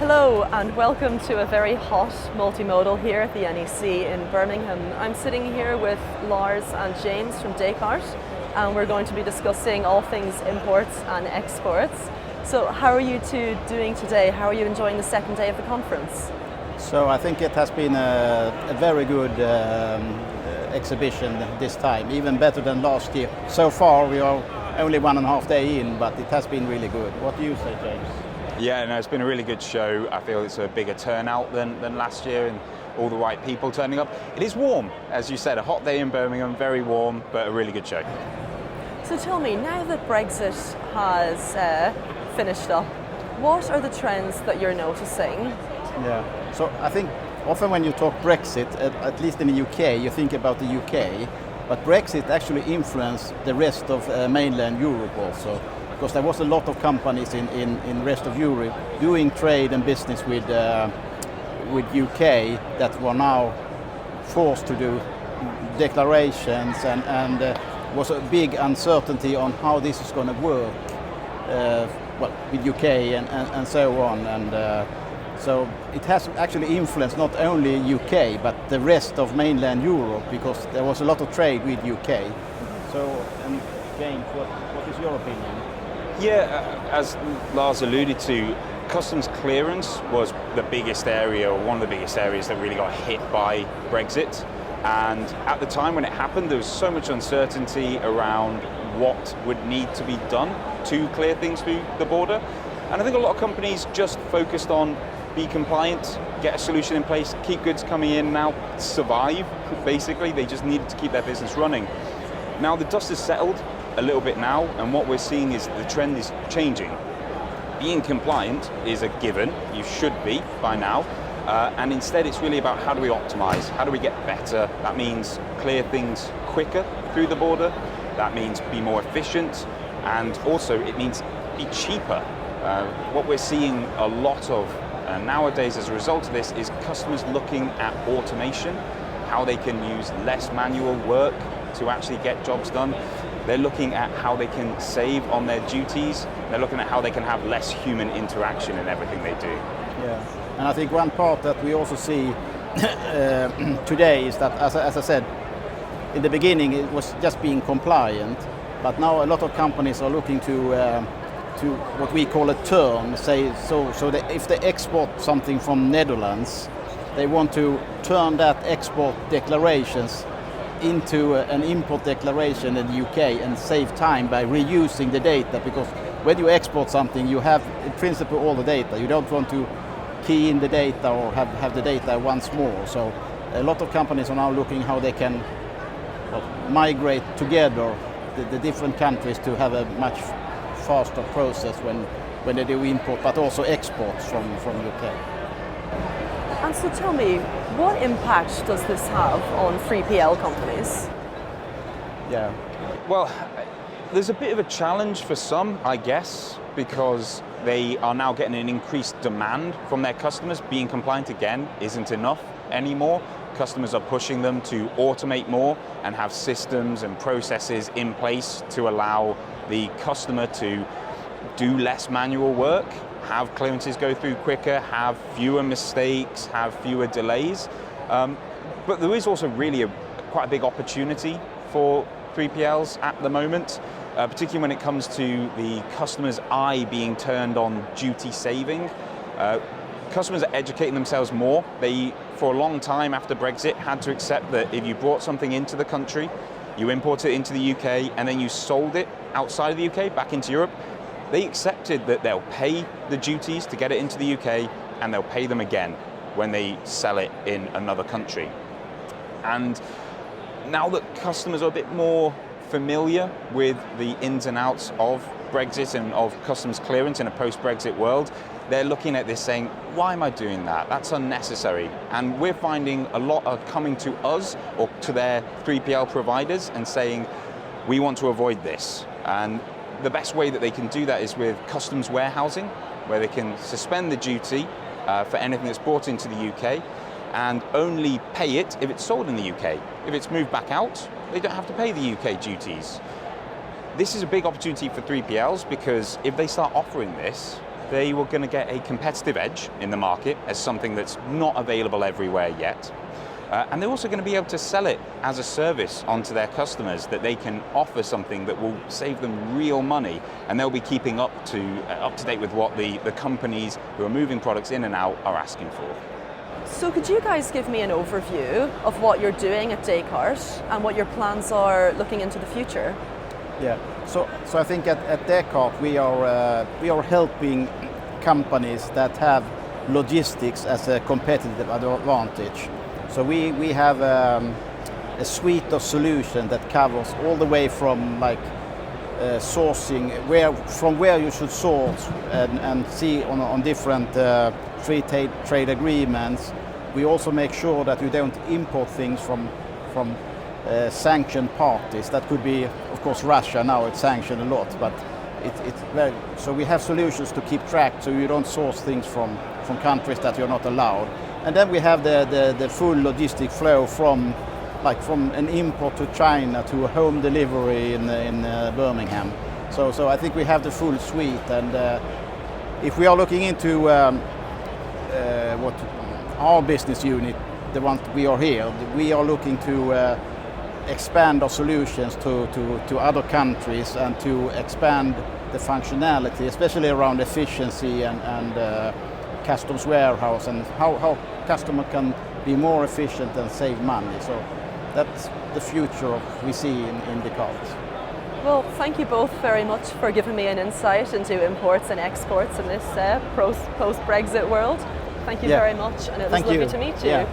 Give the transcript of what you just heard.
Hello and welcome to a very hot multimodal here at the NEC in Birmingham. I'm sitting here with Lars and James from Descartes, and we're going to be discussing all things imports and exports. So how are you two doing today? How are you enjoying the second day of the conference? So I think it has been a very good exhibition this time, even better than last year. So far we are only 1.5 days in, but it has been really good. What do you say, James? Yeah, no, it's been a really good show. I feel it's a bigger turnout than last year and all the right people turning up. It is warm, as you said, a hot day in Birmingham, very warm, but a really good show. So tell me, now that Brexit has finished up, what are the trends that you're noticing? Yeah, so I think often when you talk Brexit, at least in the UK, you think about the UK, but Brexit actually influenced the rest of mainland Europe also, because there was a lot of companies in rest of Europe doing trade and business with UK that were now forced to do declarations, and was a big uncertainty on how this is going to work with UK and so on. And so it has actually influenced not only UK but the rest of mainland Europe, because there was a lot of trade with UK. So, and James, what is your opinion? Yeah, as Lars alluded to, customs clearance was the biggest area, or one of the biggest areas that really got hit by Brexit. And at the time when it happened, there was so much uncertainty around what would need to be done to clear things through the border. And I think a lot of companies just focused on be compliant, get a solution in place, keep goods coming in and out, survive, basically. They just needed to keep their business running. Now the dust has settled a little bit now, and what we're seeing is the trend is changing. Being compliant is a given, you should be by now, and instead it's really about how do we optimize, how do we get better. That means clear things quicker through the border, that means be more efficient, and also it means be cheaper. What we're seeing a lot of nowadays as a result of this is customers looking at automation, how they can use less manual work to actually get jobs done. They're looking at how they can save on their duties. They're looking at how they can have less human interaction in everything they do. Yeah, and I think one part that we also see today is that, as I said, in the beginning it was just being compliant, but now a lot of companies are looking to what we call a turn. So that if they export something from Netherlands, they want to turn that export declarations into an import declaration in the UK and save time by reusing the data, because when you export something you have in principle all the data. You don't want to key in the data or have the data once more. So a lot of companies are now looking how they can migrate together the different countries to have a much faster process when they do import but also exports from UK. And so tell me, what impact does this have on 3PL companies? Yeah. Well, there's a bit of a challenge for some, I guess, because they are now getting an increased demand from their customers. Being compliant again isn't enough anymore. Customers are pushing them to automate more and have systems and processes in place to allow the customer to do less manual work, have clearances go through quicker, have fewer mistakes, have fewer delays. But there is also really quite a big opportunity for 3PLs at the moment, particularly when it comes to the customer's eye being turned on duty saving. Customers are educating themselves more. They, for a long time after Brexit, had to accept that if you brought something into the country, you imported it into the UK, and then you sold it outside of the UK, back into Europe, they accepted that they'll pay the duties to get it into the UK, and they'll pay them again when they sell it in another country. And now that customers are a bit more familiar with the ins and outs of Brexit and of customs clearance in a post-Brexit world, they're looking at this saying, why am I doing that? That's unnecessary. And we're finding a lot are coming to us or to their 3PL providers and saying, we want to avoid this. And the best way that they can do that is with customs warehousing, where they can suspend the duty for anything that's brought into the UK and only pay it if it's sold in the UK. If it's moved back out, they don't have to pay the UK duties. This is a big opportunity for 3PLs, because if they start offering this, they were going to get a competitive edge in the market as something that's not available everywhere yet. And they're also going to be able to sell it as a service onto their customers, that they can offer something that will save them real money, and they'll be keeping up to date with what the companies who are moving products in and out are asking for. So could you guys give me an overview of what you're doing at Descartes and what your plans are looking into the future? Yeah, so I think at Descartes we are helping companies that have logistics as a competitive advantage. So we have a suite of solutions that covers all the way from sourcing, from where you should source and see on different free trade agreements. We also make sure that you don't import things from sanctioned parties. That could be, of course, Russia. Now it's sanctioned a lot, but it's very. So we have solutions to keep track, so you don't source things from countries that you're not allowed. And then we have the full logistic flow from an import to China to a home delivery in Birmingham. So I think we have the full suite. And if we are looking into what our business unit, the one we are here, we are looking to expand our solutions to other countries and to expand the functionality, especially around efficiency and customs warehouse, and how customer can be more efficient and save money. So that's the future we see in Descartes. Well, thank you both very much for giving me an insight into imports and exports in this post-Brexit world. Thank you very much, and it was lovely to meet you. Yeah.